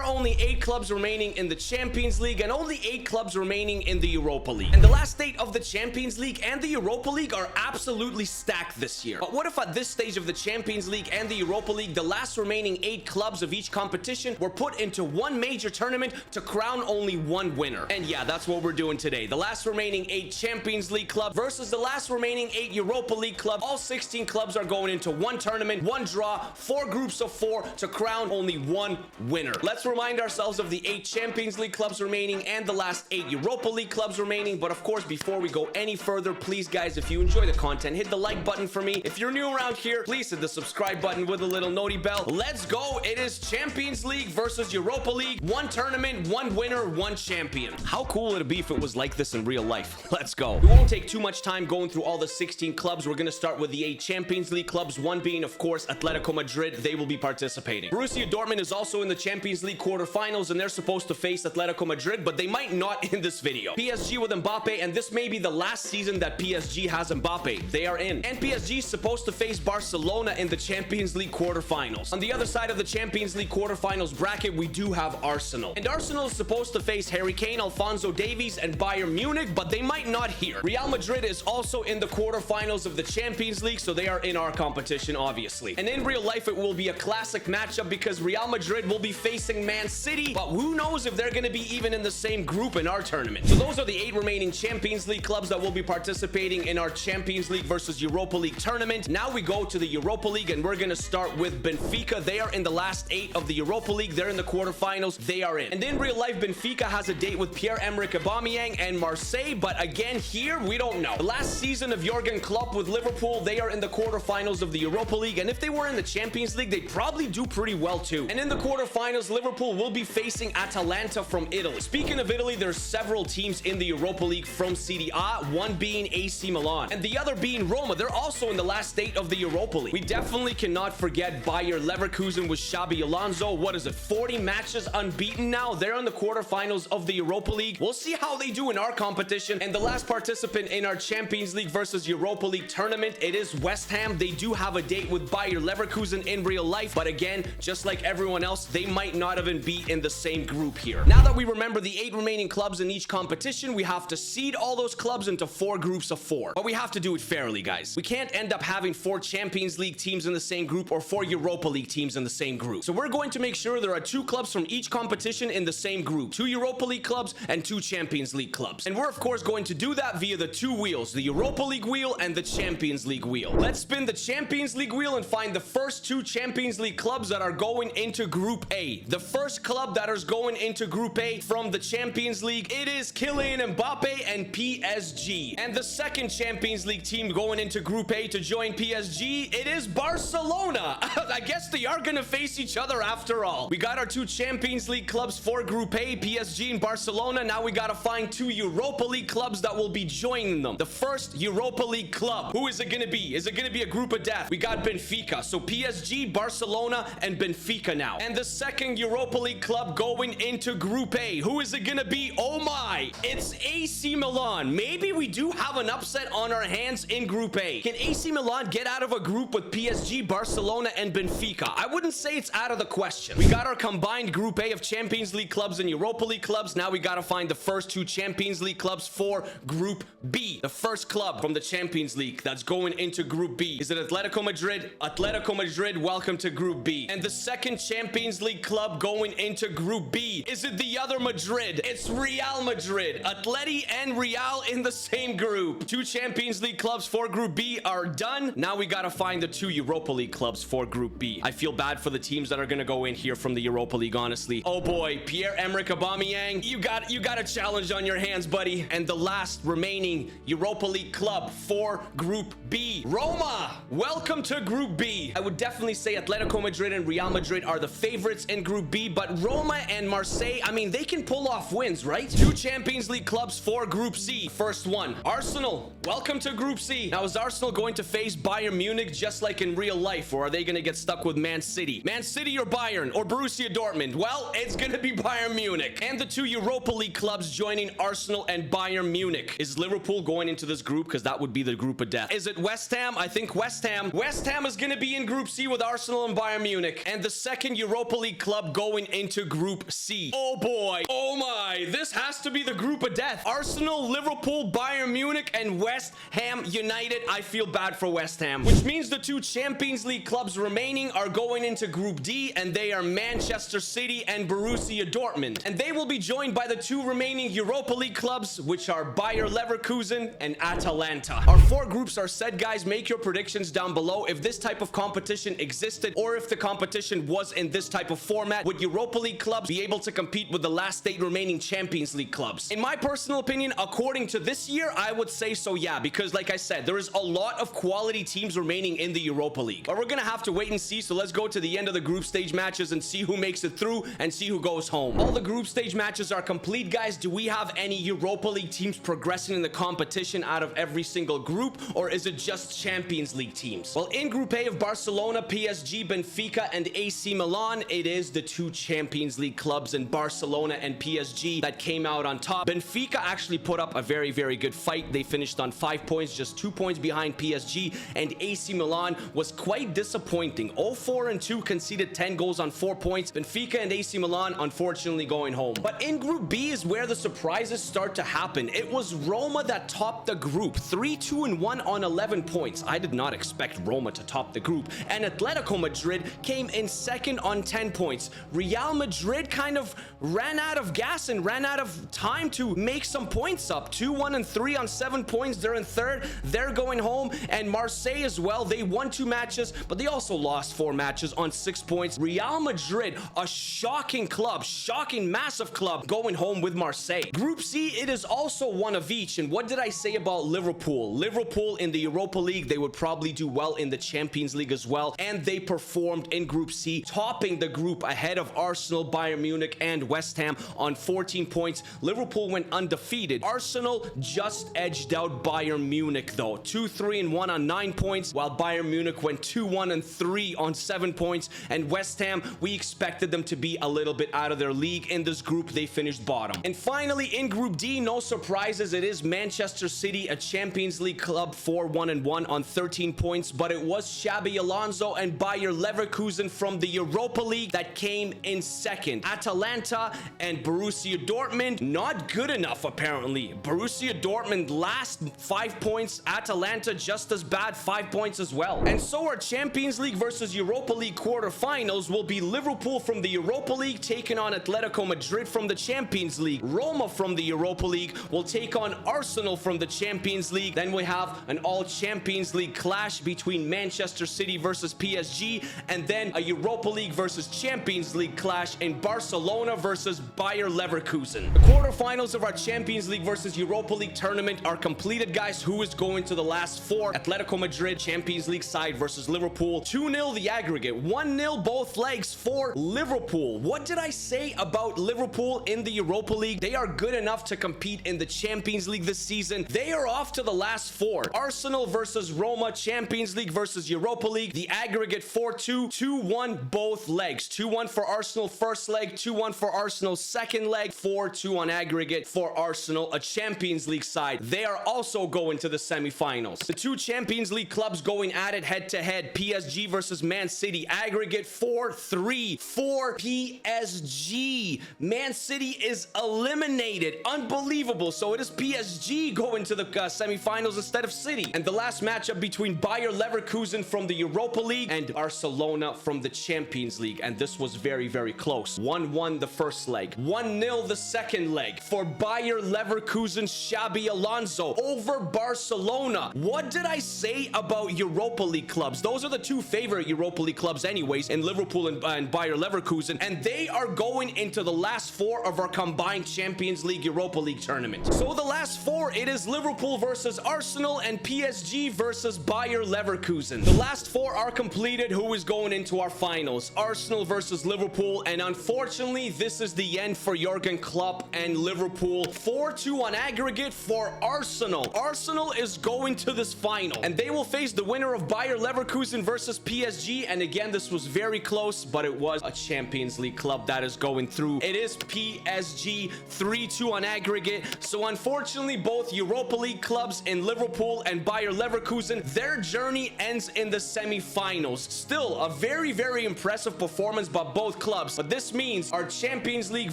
only 8 clubs remaining in the Champions League and only 8 clubs remaining in the Europa League. And the last 8 of the Champions League and the Europa League are absolutely stacked this year. But what if at this stage of the Champions League and the Europa League, the last remaining 8 clubs of each competition were put into one major tournament to crown only one winner? And yeah, that's what we're doing today. The last remaining 8 Champions League clubs versus the last remaining 8 Europa League clubs. All 16 clubs are going into one tournament, one draw, 4 groups of 4 to crown only one winner. Let's remind ourselves of the 8 Champions League clubs remaining and the last 8 Europa League clubs remaining. But of course, before we go any further, please guys, if you enjoy the content, hit the like button for me. If you're new around here, please hit the subscribe button with a little noti bell. Let's go. It is Champions League versus Europa League. One tournament, one winner, one champion. How cool would it be if it was like this in real life? Let's go. We won't take too much time going through all the 16 clubs. We're going to start with the 8 Champions League clubs, one being, of course, Atletico Madrid. They will be participating. Borussia Dortmund is also in the Champions League quarterfinals, and they're supposed to face Atletico Madrid, but they might not in this video. PSG with Mbappe, and this may be the last season that PSG has Mbappe. They are in. And PSG is supposed to face Barcelona in the Champions League quarterfinals. On the other side of the Champions League quarterfinals bracket, we do have Arsenal. And Arsenal is supposed to face Harry Kane, Alphonso Davies, and Bayern Munich, but they might not here. Real Madrid is also in the quarterfinals of the Champions League, so they are in our competition, obviously. And in real life, it will be a classic matchup because Real Madrid will be facing Man City, but who knows if they're going to be even in the same group in our tournament. So those are the 8 remaining Champions League clubs that will be participating in our Champions League versus Europa League tournament. Now we go to the Europa League, and we're going to start with Benfica. They are in the last 8 of the Europa League. They're in the quarterfinals. They are in. And in real life, Benfica has a date with Pierre-Emerick Aubameyang and Marseille, but again, here, we don't know. The last season of Jurgen Klopp with Liverpool, they are in the quarterfinals of the Europa League, and if they were in the Champions League, they'd probably do pretty well too. And in the quarterfinals, Liverpool will be facing Atalanta from Italy. Speaking of Italy, there's several teams in the Europa League from Serie A, one being AC Milan, and the other being Roma. They're also in the last 8 of the Europa League. We definitely cannot forget Bayer Leverkusen with Xabi Alonso. What is it, 40 matches unbeaten now? They're in the quarterfinals of the Europa League. We'll see how they do in our competition. And the last participant in our Champions League versus Europa League tournament, it is West Ham. They do have a date with Bayer Leverkusen in real life, but again, just like everyone else, they might not have been beat in the same group here. Now that we remember the 8 remaining clubs in each competition, we have to seed all those clubs into 4 groups of 4. But we have to do it fairly, guys. We can't end up having 4 Champions League teams in the same group or 4 Europa League teams in the same group. So we're going to make sure there are 2 clubs from each competition in the same group. 2 Europa League clubs and 2 Champions League clubs. And we're, of course, going to do that via the 2 wheels, the Europa League wheel and the Champions League wheel. Let's spin the Champions League wheel and find the first 2 Champions League clubs that are going into Group A. The first club that is going into Group A from the Champions League, it is Kylian Mbappe and PSG. And the second Champions League team going into Group A to join PSG, it is Barcelona. I guess they are going to face each other after all. We got our 2 Champions League clubs for Group A, PSG and Barcelona. Now we got to find 2 Europa League clubs that will be joining them. The first Europa League club, who is it going to be? Is it going to be a group of death? We got Benfica. So PSG, Barcelona, and Benfica now. And the second Europa League club going into Group A, who is it going to be? Oh my, it's AC Milan. Maybe we do have an upset on our hands in Group A. Can AC Milan get out of a group with PSG, Barcelona, and Benfica? I wouldn't say it's out of the question. We got our combined Group A of Champions League clubs and Europa League clubs. Now we got to find the first 2 Champions League clubs for Group B. The first club from the Champions League that's going into Group B. Is it Atletico Madrid? Atletico Madrid, welcome to Group B. And the second Champions League club going into Group B. Is it the other Madrid? It's Real Madrid. Atleti and Real in the same group. 2 Champions League clubs for Group B are done. Now we got to find the 2 Europa League clubs for Group B. I feel bad for the teams that are going to go in here from the Europa League, honestly. Oh boy, Pierre-Emerick Aubameyang, you got a challenge on your hands, buddy. And the last remaining Europa League club for Group B, Roma. Welcome to Group B. I would definitely say Atletico Madrid and Real Madrid are the favorites in Group B, but Roma and Marseille, I mean, they can pull off wins, right? 2 Champions League clubs for Group C. First one, Arsenal. Welcome to Group C. Now, is Arsenal going to face Bayern Munich just like in real life, or are they going to get stuck with Man City? Man City or Bayern or Borussia Dortmund? Well, it's going to be Bayern Munich. And the 2 Europa League clubs joining Arsenal and Bayern Munich. Is Liverpool going into this group? Because that would be the group of death. Is it West Ham? I think West Ham. West Ham is going to be in Group C with Arsenal and Bayern Munich. And the second Europa League club going going into Group C. Oh boy. Oh my. This has to be the group of death. Arsenal, Liverpool, Bayern Munich, and West Ham United. I feel bad for West Ham, which means the two Champions League clubs remaining are going into Group D, and they are Manchester City and Borussia Dortmund. And they will be joined by the two remaining Europa League clubs, which are Bayer Leverkusen and Atalanta. Our four groups are set, guys. Make your predictions down below. If this type of competition existed, or if the competition was in this type of format, would Europa League clubs be able to compete with the last 8 remaining Champions League clubs? In my personal opinion, according to this year, I would say so, yeah, because like I said, there is a lot of quality teams remaining in the Europa League. But we're gonna have to wait and see, so let's go to the end of the group stage matches and see who makes it through and see who goes home. All the group stage matches are complete, guys. Do we have any Europa League teams progressing in the competition out of every single group, or is it just Champions League teams? Well, in Group A of Barcelona, PSG, Benfica, and AC Milan, it is the two Champions League clubs in Barcelona and PSG that came out on top. Benfica actually put up a very, very good fight. They finished on 5 points, just 2 points behind PSG, and AC Milan was quite disappointing. 0-4-2, conceded 10 goals on 4 points. Benfica and AC Milan, unfortunately, going home. But in Group B is where the surprises start to happen. It was Roma that topped the group, 3-2-1 on 11 points. I did not expect Roma to top the group. And Atletico Madrid came in second on 10 points. Real Madrid kind of ran out of gas and ran out of time to make some points up. 2-1-3 on 7 points. They're in third. They're going home. And Marseille as well. They won 2 matches, but they also lost 4 matches on 6 points. Real Madrid, a shocking club, shocking, massive club, going home with Marseille. Group C, it is also one of each. And what did I say about Liverpool? Liverpool in the Europa League, they would probably do well in the Champions League as well. And they performed in Group C, topping the group ahead of Arsenal, Bayern Munich, and West Ham on 14 points. Liverpool went undefeated. Arsenal just edged out Bayern Munich though, 2-3-1 on 9 points, while Bayern Munich went 2-1-3 on 7 points. And West Ham, we expected them to be a little bit out of their league. In this group, they finished bottom. And finally, in Group D, no surprises, it is Manchester City, a Champions League club, 4-1-1 on 13 points, but it was Xabi Alonso and Bayer Leverkusen from the Europa League that came in second. Atalanta and Borussia Dortmund, not good enough apparently. Borussia Dortmund last 5 points, Atalanta just as bad, 5 points as well. And so our Champions League versus Europa League quarterfinals will be Liverpool from the Europa League taking on Atletico Madrid from the Champions League. Roma from the Europa League will take on Arsenal from the Champions League. Then we have an all Champions League clash between Manchester City versus PSG, and then a Europa League versus Champions League clash in Barcelona versus Bayer Leverkusen. The quarterfinals of our Champions League versus Europa League tournament are completed, guys. Who is going to the last 4? Atletico Madrid, Champions League side versus Liverpool. 2-0 the aggregate, 1-0 both legs for Liverpool. What did I say about Liverpool in the Europa League? They are good enough to compete in the Champions League this season. They are off to the last 4. Arsenal versus Roma, Champions League versus Europa League. The aggregate 4-2, 2-1 both legs. 2-1 for Arsenal first leg, 2-1 for Arsenal second leg, 4-2 on aggregate for Arsenal, a Champions League side. They are also going to the semifinals. The two Champions League clubs going at it head to head. PSG versus Man City, aggregate 4-3 for PSG. Man City is eliminated. Unbelievable. So it is PSG going to the semifinals instead of City. And the last matchup between Bayer Leverkusen from the Europa League and Barcelona from the Champions League. And this was very, very close. 1-1 the first leg, 1-0 the second leg for Bayer Leverkusen, Xabi Alonso over Barcelona. What did I say about Europa League clubs? Those are the two favorite Europa League clubs anyways, in Liverpool and Bayer Leverkusen, and they are going into the last 4 of our combined Champions League Europa League tournament. So the last 4, it is Liverpool versus Arsenal and PSG versus Bayer Leverkusen. The last 4 are completed. Who is going into our finals? Arsenal versus Liverpool, and unfortunately this is the end for Jurgen Klopp and Liverpool. 4-2 on aggregate for Arsenal. Arsenal is going to this final, and they will face the winner of Bayer Leverkusen versus PSG. And again, this was very close, but it was a Champions League club that is going through. It is PSG, 3-2 on aggregate. So unfortunately, both Europa League clubs in Liverpool and Bayer Leverkusen, their journey ends in the semifinals. Still a very, very impressive performance by both clubs, but this means our Champions League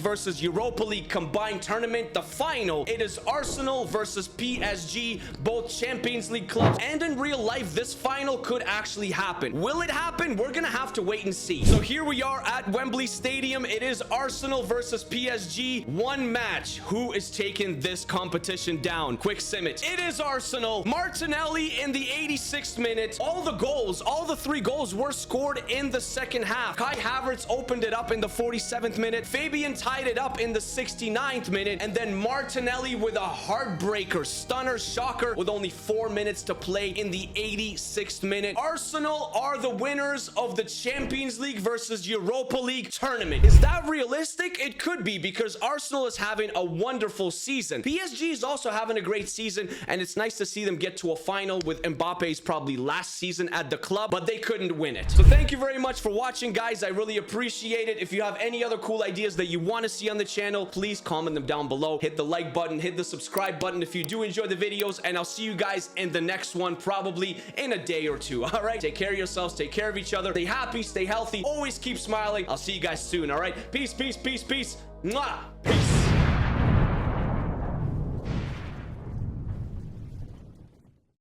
versus Europa League combined tournament, the final, it is Arsenal versus PSG, both Champions League clubs, and in real life, this final could actually happen. Will it happen? We're gonna have to wait and see. So here we are at Wembley Stadium. It is Arsenal versus PSG. One match. Who is taking this competition down? Quick Simic. It is Arsenal. Martinelli in the 86th minute. All the 3 goals were scored in the second half. Kai Havertz opened it up in the 47th minute. Fabian tied it up in the 69th minute. And then Martinelli with a heartbreaker, stunner, shocker with only 4 minutes to play in the 86th minute. Arsenal are the winners of the Champions League versus Europa League tournament. Is that realistic? It could be, because Arsenal is having a wonderful season. PSG is also having a great season, and it's nice to see them get to a final with Mbappe's probably last season at the club, but they couldn't win it. So thank you very much for watching, guys. I really appreciate it. If you have any other cool ideas that you want to see on the channel, please comment them down below. Hit the like button, hit the subscribe button if you do enjoy the videos, and I'll see you guys in the next one, probably in a day or two. All right, take care of yourselves, take care of each other, stay happy, stay healthy, always keep smiling. I'll see you guys soon. All right, peace, peace, peace, peace. Mwah.